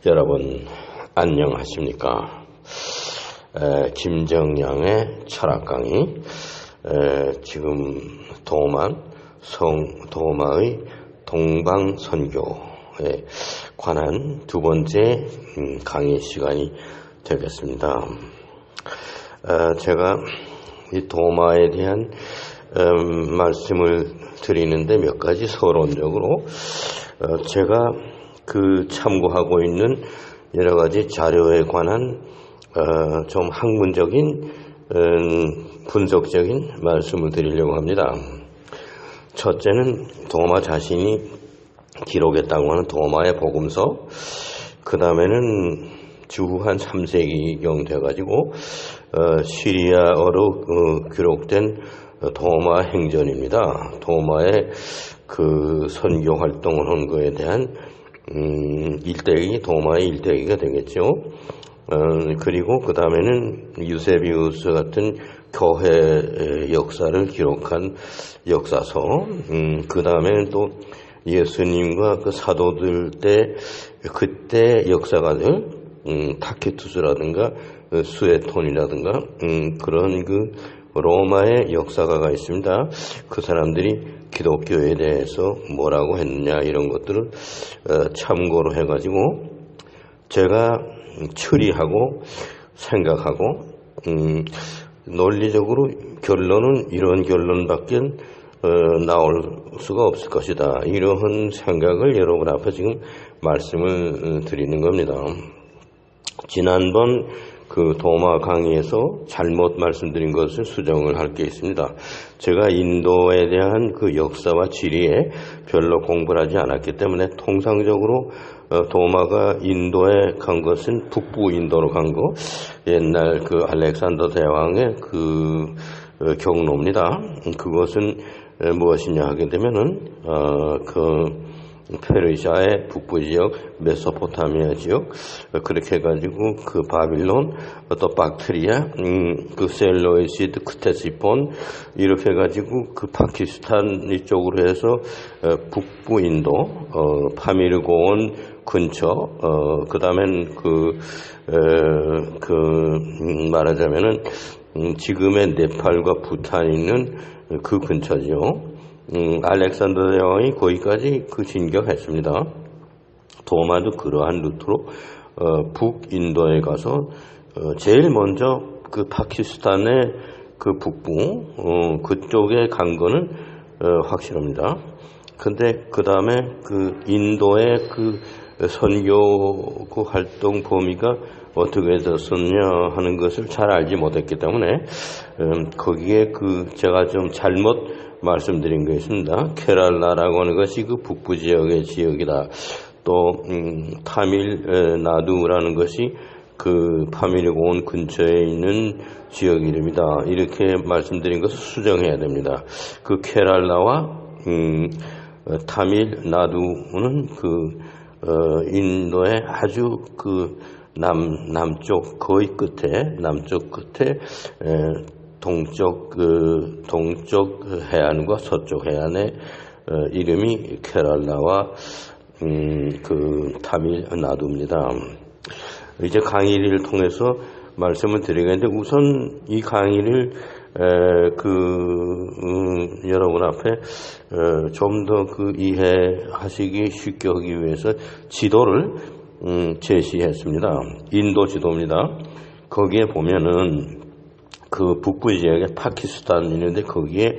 여러분 안녕하십니까? 김정양의 철학 강의, 지금 도마의 동방선교에 관한 두 번째 강의 시간이 되겠습니다. 제가 이 도마에 대한 말씀을 드리는데 몇 가지 서론적으로 제가 참고하고 있는 여러 가지 자료에 관한 좀 학문적인 분석적인 말씀을 드리려고 합니다. 첫째는 도마 자신이 기록했다고 하는 도마의 복음서, 그 다음에는 주후 한 3세기경 돼가지고 시리아어로 기록된 도마 행전입니다. 도마의 선교 활동을 한 거에 대한 일대기, 도마의 일대기가 되겠죠. 그리고 그 다음에는 유세비우스 같은 교회 역사를 기록한 역사서, 그 다음에는 또 예수님과 사도들 그때 역사가들, 타케투스라든가 수에톤이라든가 그런 로마의 역사가가 있습니다. 그 사람들이 기독교에 대해서 뭐라고 했느냐 이런 것들을 참고로 해가지고 제가 추리하고 생각하고 논리적으로 결론은 이런 결론밖에 나올 수가 없을 것이다, 이러한 생각을 여러분 앞에 지금 말씀을 드리는 겁니다. 지난번 도마 강의에서 잘못 말씀드린 것을 수정을 할 게 있습니다. 제가 인도에 대한 역사와 지리에 별로 공부를 하지 않았기 때문에 통상적으로 도마가 인도에 간 것은 북부 인도로 간 거, 옛날 알렉산더 대왕의 경로입니다. 그것은 무엇이냐 하게 되면은 페르시아의 북부 지역, 메소포타미아 지역, 그렇게 해가지고 바빌론, 또 박트리아, 셀로이시드, 크테시폰, 이렇게 해가지고 파키스탄 이쪽으로 해서 북부 인도, 파미르고원 근처, 그 다음엔 말하자면은 지금의 네팔과 부탄이 있는 그 근처죠. 알렉산더 대왕이 거기까지 진격했습니다. 도마도 그러한 루트로 북인도에 가서 제일 먼저 파키스탄의 북부 그쪽에 간 거는 확실합니다. 근데 그 다음에 인도의 선교 활동 범위가 어떻게 됐었냐 하는 것을 잘 알지 못했기 때문에 거기에 제가 좀 잘못 말씀드린 게 있습니다. 케랄라라고 하는 것이 북부 지역의 지역이다. 또 타밀 나두라는 것이 파밀고원 근처에 있는 지역 이름이다. 이렇게 말씀드린 것을 수정해야 됩니다. 케랄라와 타밀 나두는 인도의 아주 남쪽 거의 끝에, 남쪽 끝에 동쪽 해안과 서쪽 해안의 이름이 케랄라와 타밀 나두입니다. 이제 강의를 통해서 말씀을 드리겠는데, 우선 이 강의를 여러분 앞에 좀 더 이해하시기 쉽게 하기 위해서 지도를 제시했습니다. 인도 지도입니다. 거기에 보면은 북부 지역에 파키스탄이 있는데 거기에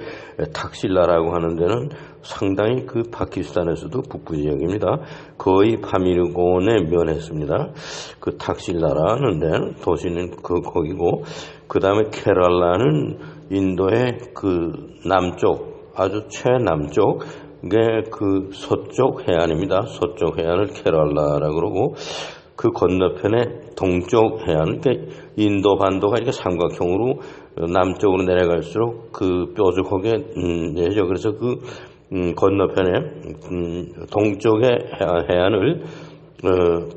탁실라라고 하는 데는 상당히 파키스탄에서도 북부 지역입니다. 거의 파미르고원에 면했습니다. 탁실라라는 데는 도시는 거기고, 그 다음에 케랄라는 인도의 남쪽, 아주 최남쪽의 서쪽 해안입니다. 서쪽 해안을 케랄라라고 그러고, 건너편에 동쪽 해안, 인도 반도가 이렇게 삼각형으로 남쪽으로 내려갈수록 뾰족하게 내죠. 그래서 건너편에 동쪽의 해안을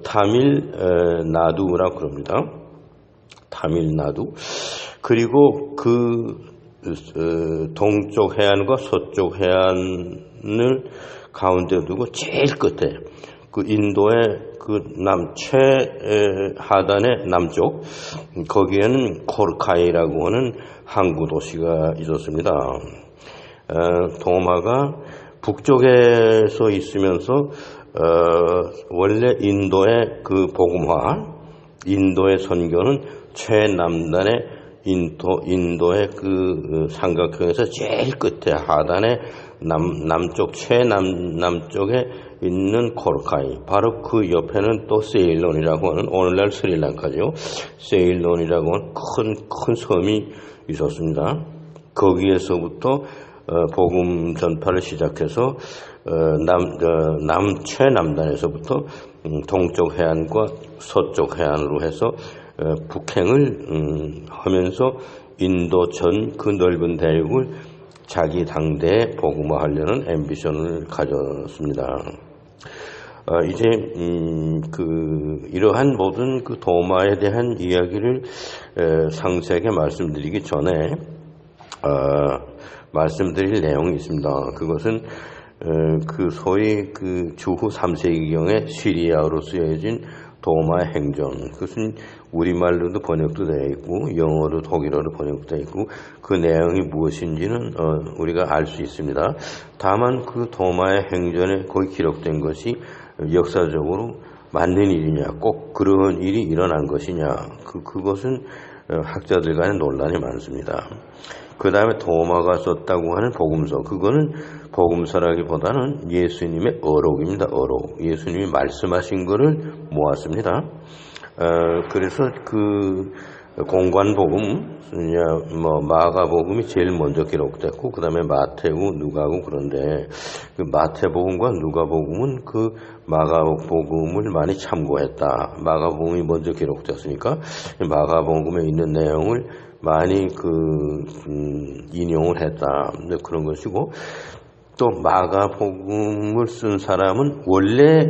타밀 나두라고 그럽니다. 타밀 나두. 그리고 동쪽 해안과 서쪽 해안을 가운데 두고 제일 끝에 그 인도의 그 최하단의 남쪽, 거기에는 코르카이라고 하는 항구 도시가 있었습니다. 도마가 북쪽에서 있으면서 원래 인도의 그 복음화, 인도의 선교는 최남단의 인도의 그 삼각형에서 제일 끝에 하단의 남쪽 최남쪽에 있는 코르카이, 바로 그 옆에는 또 세일론이라고 하는, 오늘날 스리랑카죠. 세일론이라고 하는 큰 섬이 있었습니다. 거기에서부터 복음 전파를 시작해서 최남단에서부터 동쪽 해안과 서쪽 해안으로 해서 북행을 하면서 인도 전 그 넓은 대륙을 자기 당대에 복음화하려는 앰비션을 가졌습니다. 이제 이러한 모든 그 도마에 대한 이야기를 상세하게 말씀드리기 전에 말씀드릴 내용이 있습니다. 그것은 그 소위 그 주후 3세기경에 시리아어로 쓰여진 도마의 행전, 그것은 우리말로도 번역도 되어 있고 영어로 독일어로 번역도 되어 있고 그 내용이 무엇인지는 우리가 알 수 있습니다. 다만 그 도마의 행전에 거기 기록된 것이 역사적으로 맞는 일이냐, 꼭 그런 일이 일어난 것이냐, 그것은 학자들 간에 논란이 많습니다. 그 다음에 도마가 썼다고 하는 복음서, 그거는 복음서라기보다는 예수님의 어록입니다. 어록. 예수님이 말씀하신 것을 모았습니다. 그래서 그 공관복음, 마가복음이 제일 먼저 기록됐고, 그 다음에 마태고, 누가고, 그런데 그 마태복음과 누가복음은 그 마가복음을 많이 참고했다. 마가복음이 먼저 기록됐으니까 마가복음에 있는 내용을 많이 인용을 했다. 그런 것이고, 또 마가복음을 쓴 사람은 원래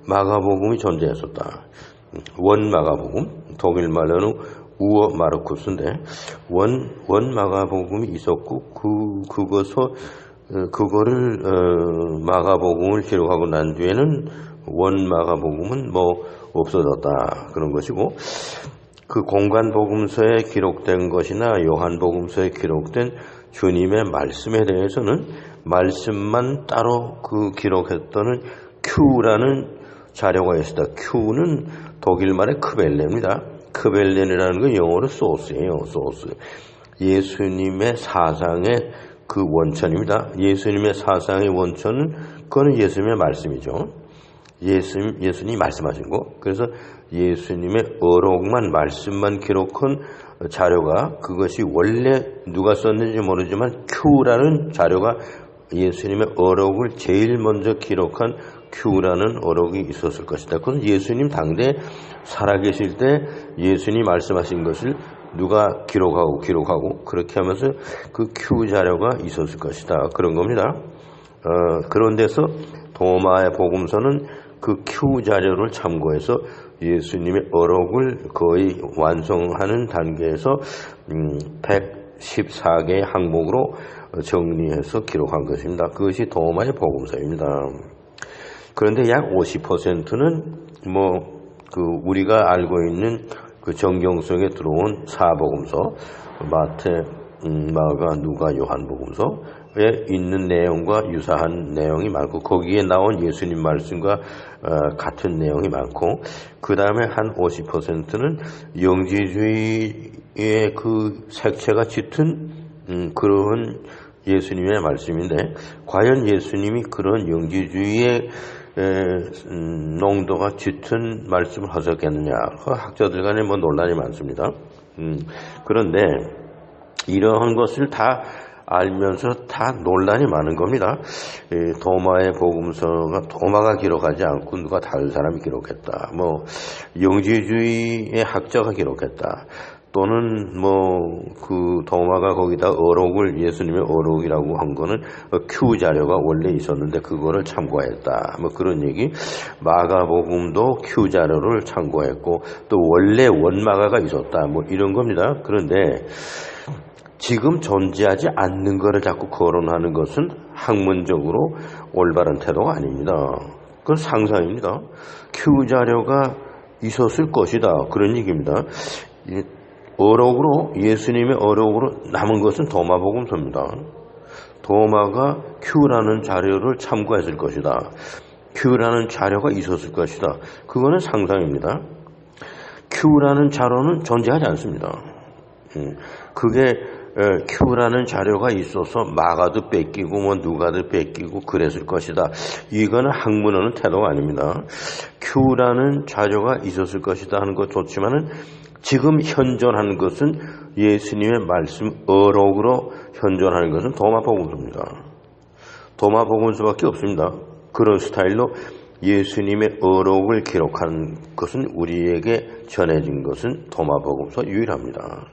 마가복음이 존재했었다. 원 마가복음, 독일 말로는 우어 마르쿠스인데 원 마가복음이 있었고 그거를 마가복음을 기록하고 난 뒤에는 원 마가복음은 없어졌다, 그런 것이고, 그 공관복음서에 기록된 것이나 요한복음서에 기록된 주님의 말씀에 대해서는 말씀만 따로 기록했던 Q라는 자료가 있었다. Q는 독일말의 크벨렌입니다. 크벨렌이라는 건 영어로 소스예요. 소스. 예수님의 사상의 그 원천입니다. 예수님의 사상의 원천은 그거는 예수님의 말씀이죠. 예수님이 말씀하신 거. 그래서 예수님의 어록만, 말씀만 기록한 자료가, 그것이 원래 누가 썼는지 모르지만 Q라는 자료가 예수님의 어록을 제일 먼저 기록한 Q라는 어록이 있었을 것이다. 그건 예수님 당대 살아계실 때 예수님이 말씀하신 것을 누가 기록하고 그렇게 하면서 그 Q 자료가 있었을 것이다, 그런 겁니다. 그런 데서 도마의 복음서는 그 Q 자료를 참고해서 예수님의 어록을 거의 완성하는 단계에서 114개의 항목으로 정리해서 기록한 것입니다. 그것이 도마의 복음서입니다. 그런데 약 50%는 우리가 알고 있는 그 정경 속에 들어온 사복음서, 마태, 마가, 누가, 요한복음서에 있는 내용과 유사한 내용이 많고, 거기에 나온 예수님 말씀과 같은 내용이 많고, 그 다음에 한 50%는 영지주의의 그 색채가 짙은 그런 예수님의 말씀인데, 과연 예수님이 그런 영지주의의 농도가 짙은 말씀을 하셨겠느냐, 학자들 간에 논란이 많습니다. 그런데 이러한 것을 다 알면서 다 논란이 많은 겁니다. 도마의 복음서가 도마가 기록하지 않고 누가 다른 사람이 기록했다, 영지주의의 학자가 기록했다, 또는 그 도마가 거기다 어록을, 예수님의 어록이라고 한 거는 Q 자료가 원래 있었는데 그거를 참고했다, 그런 얘기. 마가복음도 Q 자료를 참고했고 또 원래 원마가가 있었다, 이런 겁니다. 그런데 지금 존재하지 않는 것을 자꾸 거론하는 것은 학문적으로 올바른 태도가 아닙니다. 그건 상상입니다. Q 자료가 있었을 것이다. 그런 얘기입니다. 어록으로, 예수님의 어록으로 남은 것은 도마복음서입니다. 도마가 Q라는 자료를 참고했을 것이다. Q라는 자료가 있었을 것이다. 그거는 상상입니다. Q라는 자료는 존재하지 않습니다. 그게 Q라는 자료가 있어서 마가도 뺏기고 뭐 누가도 뺏기고 그랬을 것이다. 이거는 학문어는 태도가 아닙니다. Q라는 자료가 있었을 것이다 하는 것 좋지만은 지금 현존하는 것은 예수님의 말씀 어록으로 현존하는 것은 도마복음서입니다. 도마복음서밖에 없습니다. 그런 스타일로 예수님의 어록을 기록한 것은 우리에게 전해진 것은 도마복음서 유일합니다.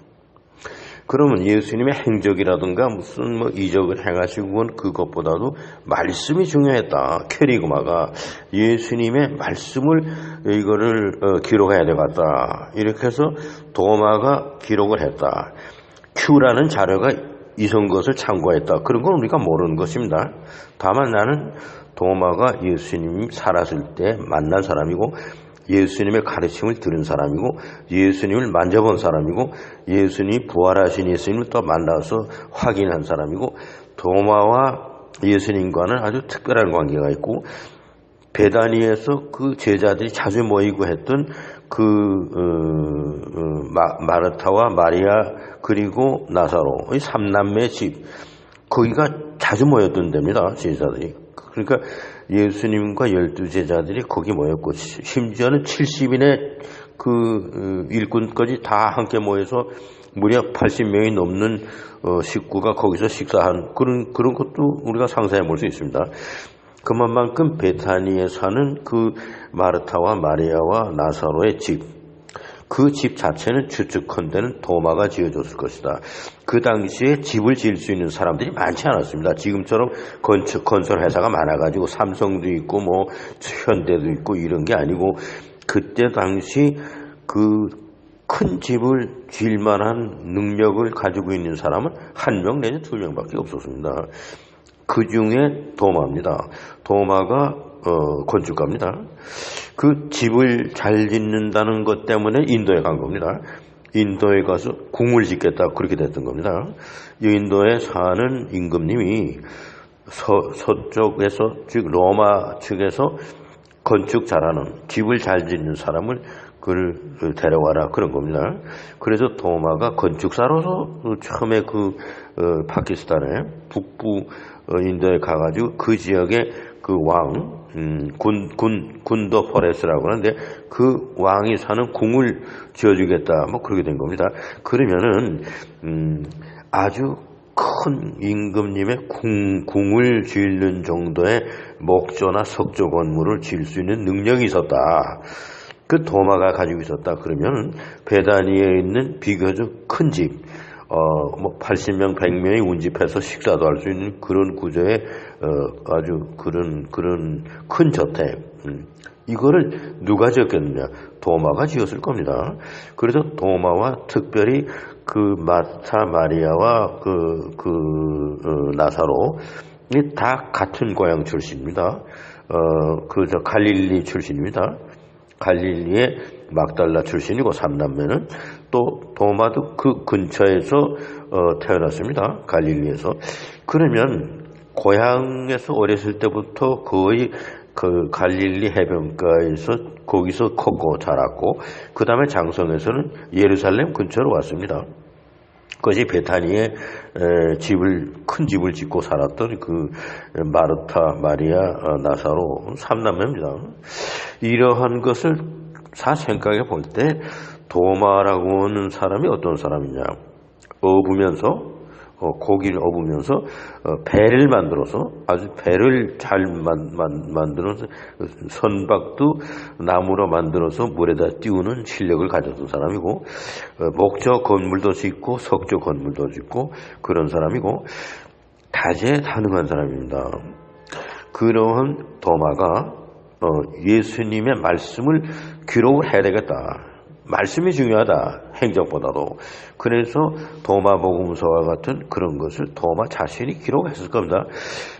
그러면 예수님의 행적이라든가 무슨 뭐 이적을 행하시고 그것보다도 말씀이 중요했다. 캐리그마가 예수님의 말씀을 이거를 기록해야 되겠다. 이렇게 해서 도마가 기록을 했다. Q라는 자료가 이선 것을 참고했다. 그런 건 우리가 모르는 것입니다. 다만 나는 도마가 예수님이 살았을 때 만난 사람이고 예수님의 가르침을 들은 사람이고 예수님을 만져본 사람이고 예수님이 부활하신 예수님을 또 만나서 확인한 사람이고 도마와 예수님과는 아주 특별한 관계가 있고 베다니에서 그 제자들이 자주 모이고 했던 마르타와 마리아 그리고 나사로 이 삼남매의 집 거기가 자주 모였던 데입니다. 제자들이. 그러니까 예수님과 12제자들이 거기 모였고 심지어는 70인의 그 일꾼까지 다 함께 모여서 무려 80명이 넘는 식구가 거기서 식사한 그런 것도 우리가 상상해 볼 수 있습니다. 그만큼 베타니에 사는 그 마르타와 마리아와 나사로의 집 그 집 자체는 추측컨대는 도마가 지어줬을 것이다. 그 당시에 집을 지을 수 있는 사람들이 많지 않았습니다. 지금처럼 건설 회사가 많아가지고 삼성도 있고 뭐 현대도 있고 이런 게 아니고 그때 당시 그 큰 집을 지을 만한 능력을 가지고 있는 사람은 1명 내지 2명밖에 없었습니다. 그 중에 도마입니다. 도마가 건축가입니다. 그 집을 잘 짓는다는 것 때문에 인도에 간 겁니다. 인도에 가서 궁을 짓겠다 그렇게 됐던 겁니다. 인도에 사는 임금님이 서쪽에서 즉 로마 측에서 건축 잘하는 집을 잘 짓는 사람을 그를 데려와라 그런 겁니다. 그래서 도마가 건축사로서 처음에 파키스탄의 북부 인도에 가가지고 그 지역에 그 왕 군도 포레스라고 하는데 그 왕이 사는 궁을 지어주겠다 뭐 그렇게 된 겁니다. 그러면은 아주 큰 임금님의 궁을 지을 정도의 목조나 석조 건물을 지을 수 있는 능력이 있었다. 그 도마가 가지고 있었다. 그러면 베다니에 있는 비교적 큰 집, 뭐 80명, 100명이 운집해서 식사도 할 수 있는 그런 구조의 아주 그런 큰 저택. 이거를 누가 지었겠느냐? 도마가 지었을 겁니다. 그래서 도마와 특별히 그 마타 마리아와 나사로 다 같은 고향 출신입니다. 갈릴리 출신입니다. 갈릴리의 막달라 출신이고 삼남매는 또 도마도 그 근처에서 태어났습니다. 갈릴리에서. 그러면 고향에서 어렸을 때부터 거의 그 갈릴리 해변가에서 거기서 컸고 자랐고 그 다음에 장성에서는 예루살렘 근처로 왔습니다. 그것이 베타니에 큰 집을 짓고 살았던 그 마르타, 마리아, 나사로 삼남매입니다. 이러한 것을 다 생각해 볼 때 도마라고 하는 사람이 어떤 사람이냐? 고기를 업으면서 배를 만들어서 아주 배를 잘 만들어서 선박도 나무로 만들어서 물에다 띄우는 실력을 가졌던 사람이고 목조 건물도 짓고 석조 건물도 짓고 그런 사람이고 다재다능한 사람입니다. 그러한 도마가 예수님의 말씀을 기록을 해야 되겠다. 말씀이 중요하다. 행적보다도. 그래서 도마복음서와 같은 그런 것을 도마 자신이 기록했을 겁니다.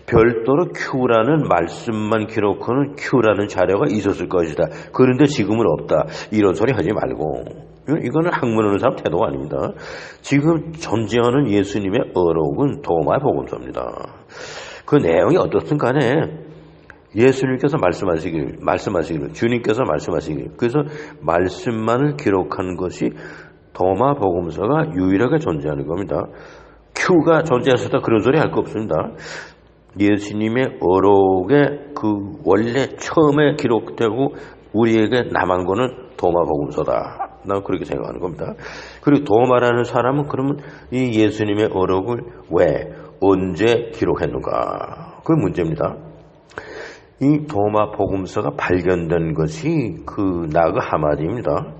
별도로 Q라는 말씀만 기록하는 Q라는 자료가 있었을 것이다. 그런데 지금은 없다. 이런 소리 하지 말고. 이거는 학문하는 사람 태도가 아닙니다. 지금 존재하는 예수님의 어록은 도마복음서입니다. 그 내용이 어떻든 간에 예수님께서 말씀하시기를, 주님께서 말씀하시기를, 그래서 말씀만을 기록한 것이 도마복음서가 유일하게 존재하는 겁니다. Q가 존재했었다 그런 소리 할 거 없습니다. 예수님의 어록에 그 원래 처음에 기록되고 우리에게 남은 거는 도마복음서다. 난 그렇게 생각하는 겁니다. 그리고 도마라는 사람은 그러면 이 예수님의 어록을 왜, 언제 기록했는가? 그게 문제입니다. 이 도마 복음서가 발견된 것이 그 나그 하마디입니다.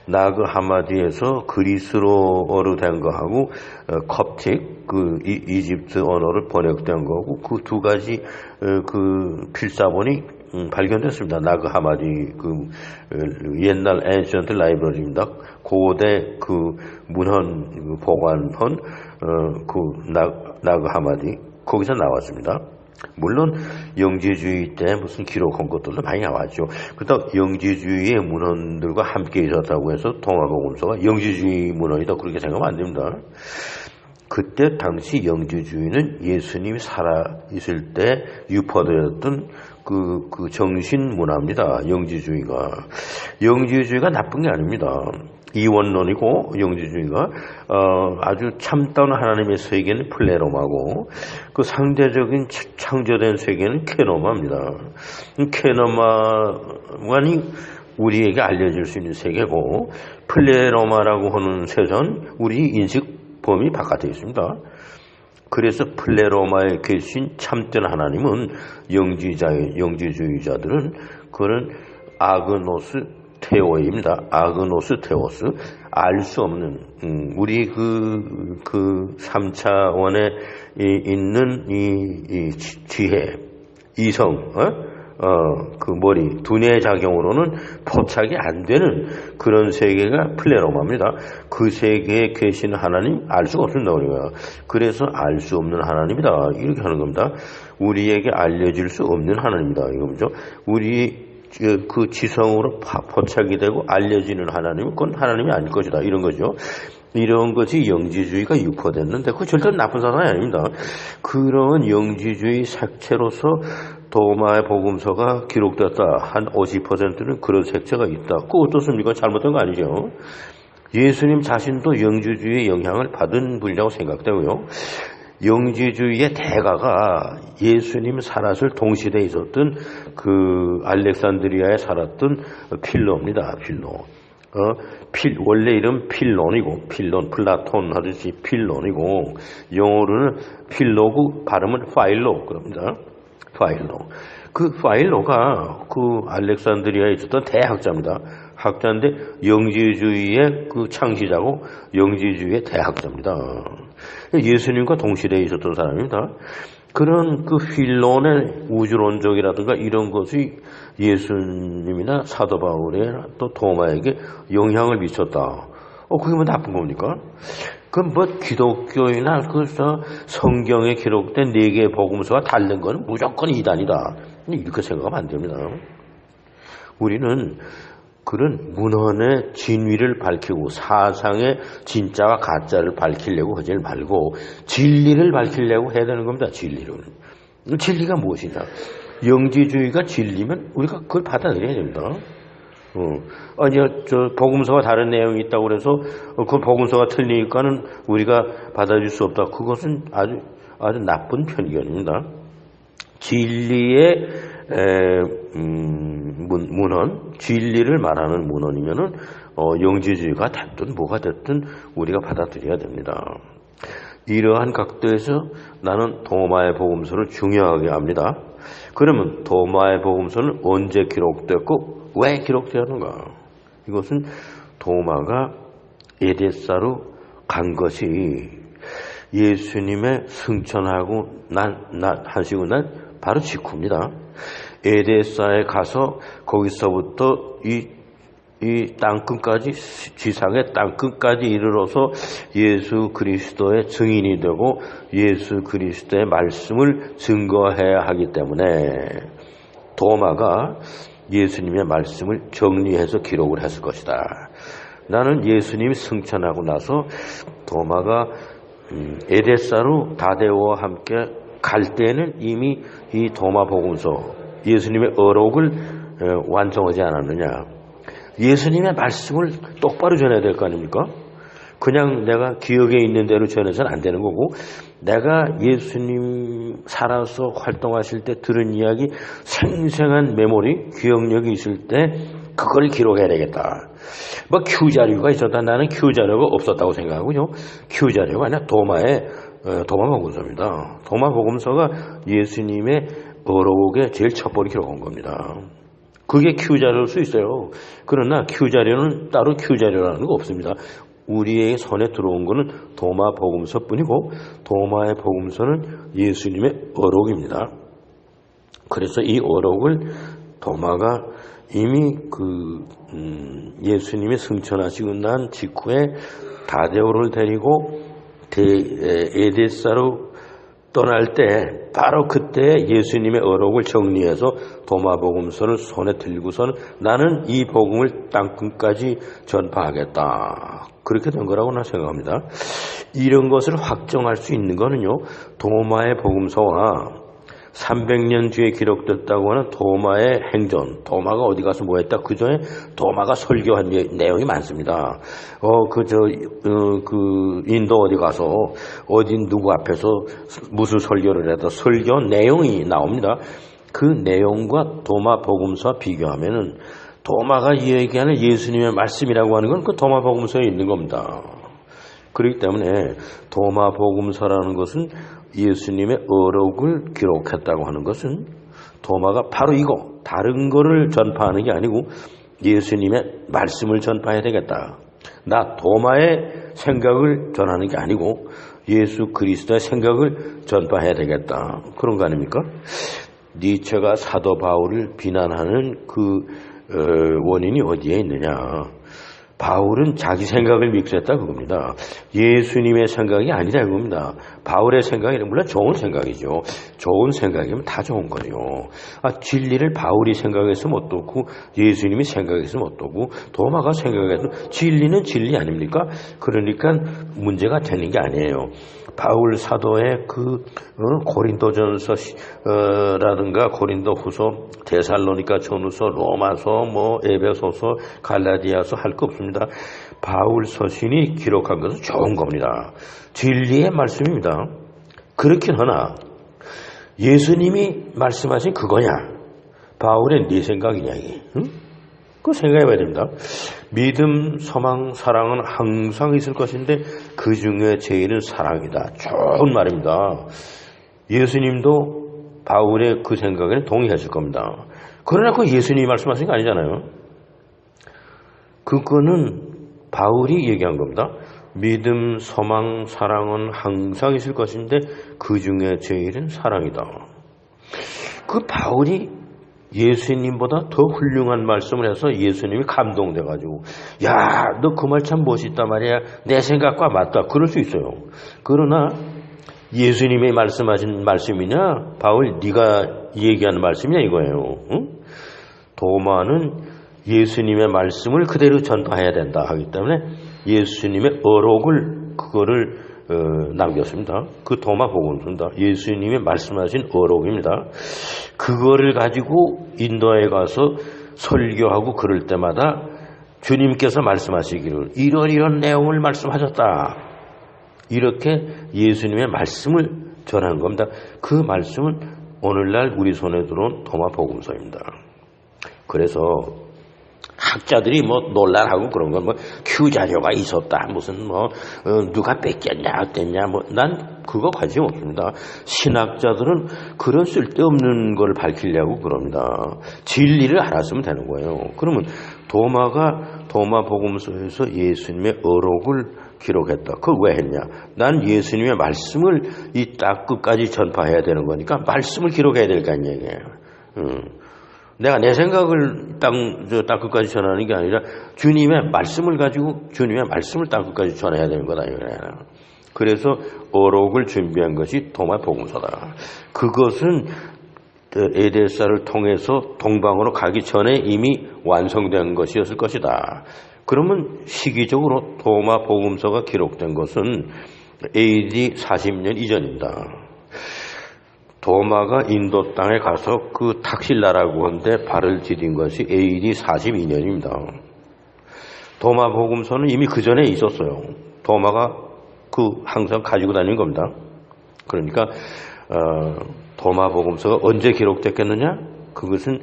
나그 하마디에서 그리스어로 된 거하고 컵틱 그 이집트 언어를 번역된 거고 그 두 가지 그 필사본이 발견됐습니다. 나그 하마디 그 옛날 엔션트 라이브러리입니다. 고대 그 문헌 보관한 그 나그 하마디 거기서 나왔습니다. 물론 영지주의 때 무슨 기록한 것들도 많이 나왔죠. 그렇다고 영지주의의 문헌들과 함께 있었다고 해서 도마복음서가 영지주의 문헌이다 그렇게 생각하면 안 됩니다. 그때 당시 영지주의는 예수님이 살아있을 때 유포되었던 그 정신 문화입니다. 영지주의가 나쁜 게 아닙니다. 이원론이고 영지주의가 아주 참다운 하나님의 세계는 플레로마고 그 상대적인 창조된 세계는 케노마입니다. 케노마만이 우리에게 알려질 수 있는 세계고 플레로마라고 하는 세상 우리 인식 범위 바깥에 있습니다. 그래서 플레로마에 계신 참된 하나님은 영지주의자들은 그런 아그노스 테오입니다. 아그노스 테오스. 알 수 없는, 우리 그 3차원에 있는 이 지혜, 이성, 그 머리, 두뇌 작용으로는 포착이 안 되는 그런 세계가 플레로마입니다. 그 세계에 계시는 하나님 알 수가 없습니다. 우리가. 그래서 알 수 없는 하나님이다. 이렇게 하는 겁니다. 우리에게 알려질 수 없는 하나님이다. 이거죠. 우리 그 지성으로 포착이 되고 알려지는 하나님은 그건 하나님이 아닐 것이다. 이런 거죠. 이런 것이 영지주의가 유포됐는데 그건 절대 나쁜 사상이 아닙니다. 그런 영지주의 색채로서 도마의 복음서가 기록됐다. 한 50%는 그런 색채가 있다. 그거 어떻습니까? 잘못된 거 아니죠. 예수님 자신도 영지주의의 영향을 받은 분이라고 생각되고요. 영지주의의 대가가 예수님 살았을 동시대에 있었던 그 알렉산드리아에 살았던 필로입니다. 원래 이름 필론이고, 플라톤 하듯이 필론이고, 영어로는 필로고 발음은 파일로 그럽니다. 그 파일로가 그 알렉산드리아에 있었던 대학자입니다. 학자인데 영지주의의 그 창시자고 영지주의의 대학자입니다. 예수님과 동시대에 있었던 사람입니다. 그런 그 필론의 우주론적이라든가 이런 것이 예수님이나 사도 바울이나 또 도마에게 영향을 미쳤다. 그게 뭐 나쁜 겁니까? 그럼 뭐 기독교이나 그래서 성경에 기록된 4개의 복음서와 다른 건 무조건 이단이다. 이렇게 생각하면 안 됩니다. 우리는 그런 문헌의 진위를 밝히고 사상의 진짜와 가짜를 밝히려고 하지 말고 진리를 밝히려고 해야 되는 겁니다. 진리가 무엇이냐? 영지주의가 진리면 우리가 그걸 받아들여야 됩니다. 복음서가 다른 내용이 있다고 그래서 그 복음서가 틀리니까는 우리가 받아들일 수 없다. 그것은 아주 나쁜 편견입니다. 진리의 문헌, 진리를 말하는 문헌이면은 영지주의가 됐든 뭐가 됐든 우리가 받아들여야 됩니다. 이러한 각도에서 나는 도마의 복음서를 중요하게 합니다. 그러면 도마의 복음서는 언제 기록됐고 왜 기록되었는가? 이것은 도마가 에데사로 간 것이 예수님의 승천하고 하시고 난 바로 직후입니다. 에데사에 가서 거기서부터 이 이 땅끝까지, 지상의 땅끝까지 이르러서 예수 그리스도의 증인이 되고 예수 그리스도의 말씀을 증거해야 하기 때문에 도마가 예수님의 말씀을 정리해서 기록을 했을 것이다. 나는 예수님이 승천하고 나서 도마가 에데사로 다데오와 함께 갈 때는 이미 이 도마복음서 예수님의 어록을 완성하지 않았느냐. 예수님의 말씀을 똑바로 전해야 될 거 아닙니까? 그냥 내가 기억에 있는 대로 전해서는 안 되는 거고, 내가 예수님 살아서 활동하실 때 들은 이야기, 생생한 메모리, 기억력이 있을 때 그걸 기록해야 되겠다. 뭐 큐 자료가 있었다. 나는 큐 자료가 없었다고 생각하고요. 큐 자료가 아니라 도마복음서입니다. 도마복음서가 예수님의 어록의 제일 첫번에 기록한 겁니다. 그게 큐 자료일 수 있어요. 그러나 큐 자료는 따로 큐 자료라는 거 없습니다. 우리의 손에 들어온 거는 도마 복음서뿐이고, 도마의 복음서는 예수님의 어록입니다. 그래서 이 어록을 도마가 이미 예수님이 승천하시고 난 직후에 다데오를 데리고 에데사로 떠날 때 바로 그때 예수님의 어록을 정리해서 도마복음서를 손에 들고서는 나는 이 복음을 땅끝까지 전파하겠다. 그렇게 된 거라고 나 생각합니다. 이런 것을 확정할 수 있는 거는요, 도마의 복음서와 300년 뒤에 기록됐다고 하는 도마의 행전, 도마가 어디 가서 뭐 했다, 그 전에 도마가 설교한 내용이 많습니다. 인도 어디 가서, 어디 누구 앞에서 무슨 설교를 해도 설교 내용이 나옵니다. 그 내용과 도마 복음서 비교하면은 도마가 얘기하는 예수님의 말씀이라고 하는 건 그 도마 복음서에 있는 겁니다. 그렇기 때문에 도마 복음서라는 것은 예수님의 어록을 기록했다고 하는 것은 도마가 바로 이거, 다른 거를 전파하는 게 아니고 예수님의 말씀을 전파해야 되겠다. 나 도마의 생각을 전하는 게 아니고 예수 그리스도의 생각을 전파해야 되겠다. 그런 거 아닙니까? 니체가 사도 바울을 비난하는 그 원인이 어디에 있느냐. 바울은 자기 생각을 믹스했다 그겁니다. 예수님의 생각이 아니라 그겁니다. 바울의 생각이 물론 좋은 생각이죠. 좋은 생각이면 다 좋은 거죠. 진리를 바울이 생각했으면 어떻고 예수님이 생각했으면 어떻고 도마가 생각했으면 진리는 진리 아닙니까? 그러니까 문제가 되는 게 아니에요. 바울 사도의 고린도전서 라든가 고린도후서, 데살로니가 전후서, 로마서, 에베소서, 갈라디아서 할 거 없습니다. 바울 서신이 기록한 것은 좋은 겁니다. 진리의 말씀입니다. 그렇긴 하나 예수님이 말씀하신 그거냐, 바울의 네 생각이냐, 이게? 응? 그거 생각해봐야 됩니다. 믿음, 소망, 사랑은 항상 있을 것인데 그 중에 제일은 사랑이다. 좋은 말입니다. 예수님도 바울의 그 생각에는 동의하실 겁니다. 그러나 그 예수님이 말씀하신 게 아니잖아요. 그거는 바울이 얘기한 겁니다. 믿음, 소망, 사랑은 항상 있을 것인데 그 중에 제일은 사랑이다. 그 바울이 예수님보다 더 훌륭한 말씀을 해서 예수님이 감동돼가지고, 야, 너 그 말 참 멋있단 말이야. 내 생각과 맞다. 그럴 수 있어요. 그러나 예수님이 말씀하신 말씀이냐, 바울 네가 얘기하는 말씀이냐 이거예요. 응? 도마는 예수님의 말씀을 그대로 전파해야 된다 하기 때문에 예수님의 어록을 그거를 남겼습니다. 그 도마 복음서입니다. 예수님이 말씀하신 어록입니다. 그거를 가지고 인도에 가서 설교하고 그럴 때마다 주님께서 말씀하시기를 이런 내용을 말씀하셨다. 이렇게 예수님의 말씀을 전하는 겁니다. 그 말씀은 오늘날 우리 손에 들어온 도마 복음서입니다. 그래서 학자들이 논란하고 그런 건 큐 자료가 있었다. 무슨 누가 뺏겼냐, 어땠냐. 난 그거 관심 없습니다. 신학자들은 그런 쓸데없는 걸 밝히려고 그럽니다. 진리를 알았으면 되는 거예요. 그러면 도마가 도마 복음서에서 예수님의 어록을 기록했다. 그걸 왜 했냐? 난 예수님의 말씀을 이 땅 끝까지 전파해야 되는 거니까 말씀을 기록해야 될 거 아니에요. 내가 내 생각을 땅 끝까지 전하는 게 아니라 주님의 말씀을 가지고 주님의 말씀을 땅 끝까지 전해야 되는 거다. 그래서 어록을 준비한 것이 도마 복음서다. 그것은 에데사를 통해서 동방으로 가기 전에 이미 완성된 것이었을 것이다. 그러면 시기적으로 도마 복음서가 기록된 것은 AD 40년 이전입니다. 도마가 인도 땅에 가서 그 탁실라라고 하는데 발을 디딘 것이 AD 42년입니다. 도마 복음서는 이미 그 전에 있었어요. 도마가 항상 가지고 다니는 겁니다. 그러니까 도마 복음서가 언제 기록됐겠느냐? 그것은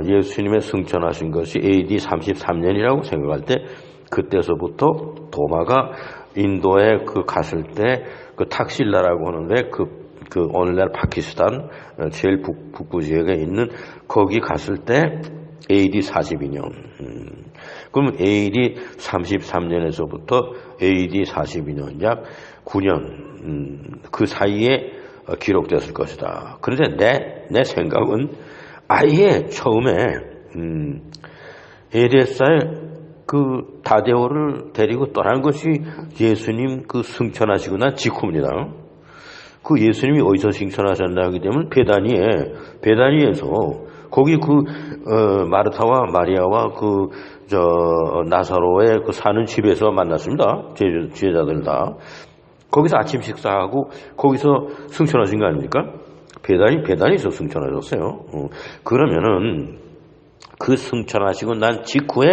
예수님의 승천하신 것이 AD 33년이라고 생각할 때 그때서부터 도마가 인도에 갔을 때 그 탁실라라고 하는데 그 오늘날 파키스탄 제일 북부 지역에 있는 거기 갔을 때 AD 42년. 그러면 AD 33년에서부터 AD 42년 약 9년 그 사이에 기록됐을 것이다. 그런데 내 생각은 아예 처음에 에데사의 그 다데오를 데리고 떠난 것이 예수님 그 승천하시고 난 직후입니다. 그 예수님이 어디서 승천하셨나 하게 되면 베다니에서 거기 마르타와 마리아와 나사로의 사는 집에서 만났습니다. 제자들 다. 거기서 아침 식사하고 거기서 승천하신 거 아닙니까? 베다니에서 승천하셨어요. 그러면은 그 승천하시고 난 직후에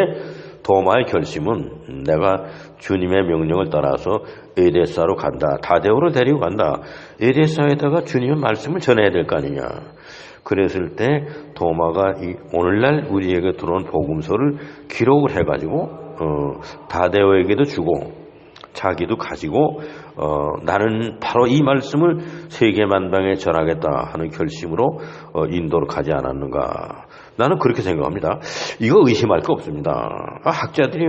도마의 결심은 내가 주님의 명령을 따라서 에데사로 간다. 다데오로 데리고 간다. 에데사에다가 주님의 말씀을 전해야 될 거 아니냐. 그랬을 때 도마가 오늘날 우리에게 들어온 복음서를 기록을 해가지고 다데오에게도 주고 자기도 가지고 나는 바로 이 말씀을 세계 만방에 전하겠다 하는 결심으로 인도로 가지 않았는가. 나는 그렇게 생각합니다. 이거 의심할 거 없습니다. 학자들이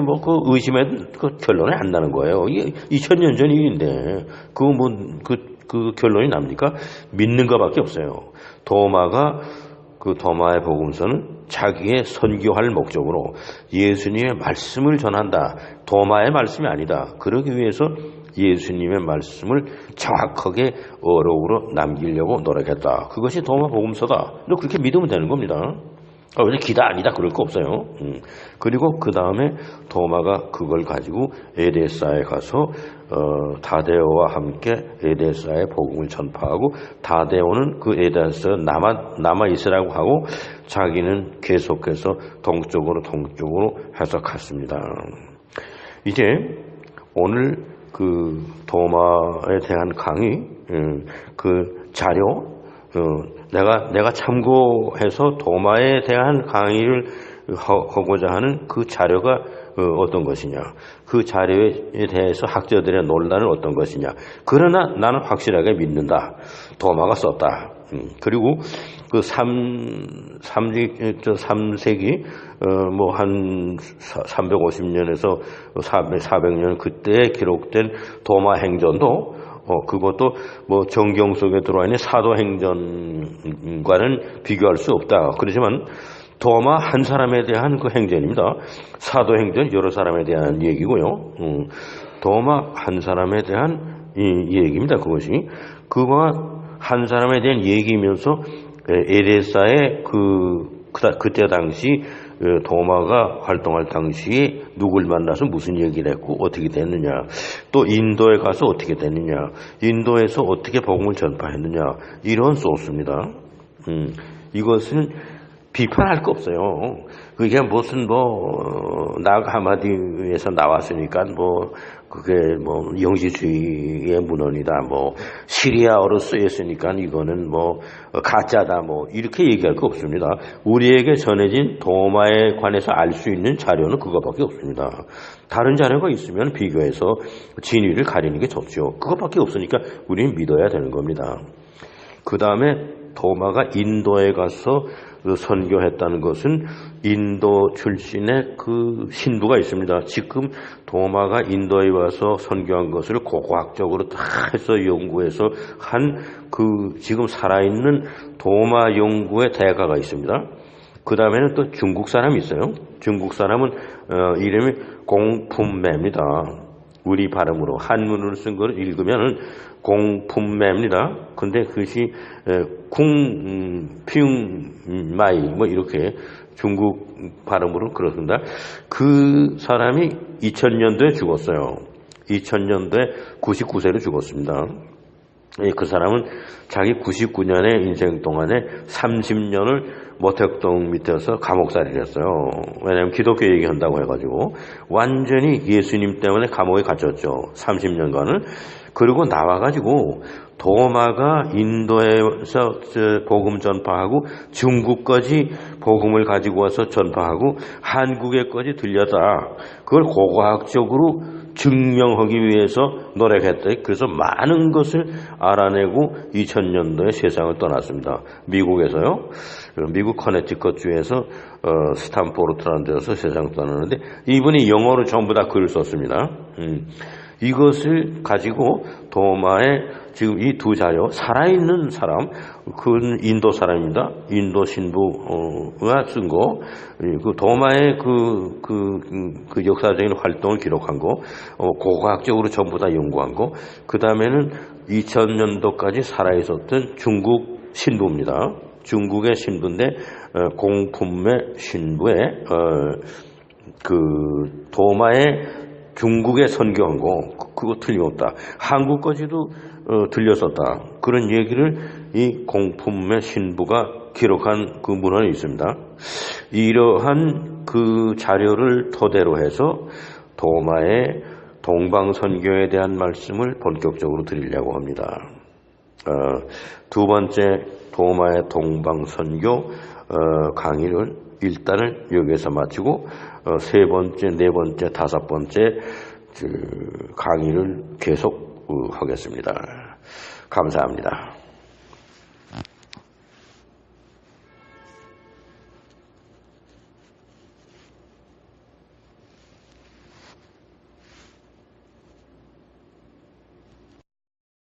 의심해도 결론이 안 나는 거예요. 이게 2000년 전 일인데 그 결론이 납니까? 믿는 것밖에 없어요. 도마의 복음서는 자기의 선교할 목적으로 예수님의 말씀을 전한다. 도마의 말씀이 아니다. 그러기 위해서 예수님의 말씀을 정확하게 어록으로 남기려고 노력했다. 그것이 도마 복음서다. 그렇게 믿으면 되는 겁니다. 왜 기다 아니다 그럴 거 없어요. 그리고 그 다음에 도마가 그걸 가지고 에데사에 가서 다데오와 함께 에데사의 복음을 전파하고 다데오는 그 에데사에 남아 있으라고 하고 자기는 계속해서 동쪽으로 해서 갔습니다. 이제 오늘 그 도마에 대한 강의 그 자료 내가 참고해서 도마에 대한 강의를 하고자 하는 그 자료가 어떤 것이냐, 그 자료에 대해서 학자들의 논란은 어떤 것이냐. 그러나 나는 확실하게 믿는다. 도마가 썼다. 그리고 그 3세기 한 350년에서 400년 그때에 기록된 도마 행전도 그것도 정경 속에 들어와 있는 사도행전과는 비교할 수 없다. 그렇지만 도마 한 사람에 대한 그 행전입니다. 사도행전 여러 사람에 대한 얘기고요. 도마 한 사람에 대한 이 얘기입니다. 그것이 그와 한 사람에 대한 얘기이면서 에데사의 그때 당시 도마가 활동할 당시에 누굴 만나서 무슨 얘기를 했고 어떻게 됐느냐, 또 인도에 가서 어떻게 됐느냐, 인도에서 어떻게 복음을 전파했느냐, 이런 소스입니다. 이것은 비판할 거 없어요. 그게 무슨 나그 하마디에서 나왔으니까 그게 영지주의의 문헌이다, 시리아어로 쓰였으니까 이거는 가짜다, 이렇게 얘기할 거 없습니다. 우리에게 전해진 도마에 관해서 알 수 있는 자료는 그거밖에 없습니다. 다른 자료가 있으면 비교해서 진위를 가리는 게 좋죠. 그것밖에 없으니까 우리는 믿어야 되는 겁니다. 그 다음에 도마가 인도에 가서 선교했다는 것은 인도 출신의 그 신부가 있습니다. 지금 도마가 인도에 와서 선교한 것을 고고학적으로 다 해서 연구해서 한 지금 살아있는 도마 연구의 대가가 있습니다. 그 다음에는 또 중국 사람이 있어요. 중국 사람은 이름이 공품매입니다. 우리 발음으로 한문으로 쓴 걸 읽으면 공품매입니다. 근데 그것이 쿵피웅마이 뭐 이렇게 중국 발음으로 그렇습니다. 그 사람이 2000년도에 죽었어요. 2000년도에 99세로 죽었습니다. 그 사람은 자기 99년의 인생 동안에 30년을 모택동 밑에서 감옥살이를 했어요. 왜냐하면 기독교 얘기한다고 해가지고 완전히 예수님 때문에 감옥에 갇혔죠. 30년간을. 그리고 나와가지고 도마가 인도에서 복음 전파하고 중국까지 복음을 가지고 와서 전파하고 한국에까지 들렸다. 그걸 고고학적으로 증명하기 위해서 노력했다. 그래서 많은 것을 알아내고 2000년도에 세상을 떠났습니다. 미국에서요. 미국 커네티컷주에서 스탄포르트라는 데서 세상을 떠나는데 이분이 영어로 전부 다 글을 썼습니다. 이것을 가지고 도마의 지금 이 두 자료 살아있는 사람 그건 인도 사람입니다. 인도 신부가 쓴 거 그 도마의 그 역사적인 활동을 기록한 거 고고학적으로 전부 다 연구한 거 그 다음에는 2000년도까지 살아있었던 중국 신부입니다. 중국의 신부인데 공품의 신부의 그 도마의 중국에 선교한 거 그거 틀림없다. 한국까지도 들렸었다. 그런 얘기를 이 공품의 신부가 기록한 그 문헌에 있습니다. 이러한 그 자료를 토대로 해서 도마의 동방선교에 대한 말씀을 본격적으로 드리려고 합니다. 두 번째 도마의 동방선교 강의를 일단은 여기에서 마치고 세 번째, 네 번째, 다섯 번째 강의를 계속 하겠습니다. 감사합니다.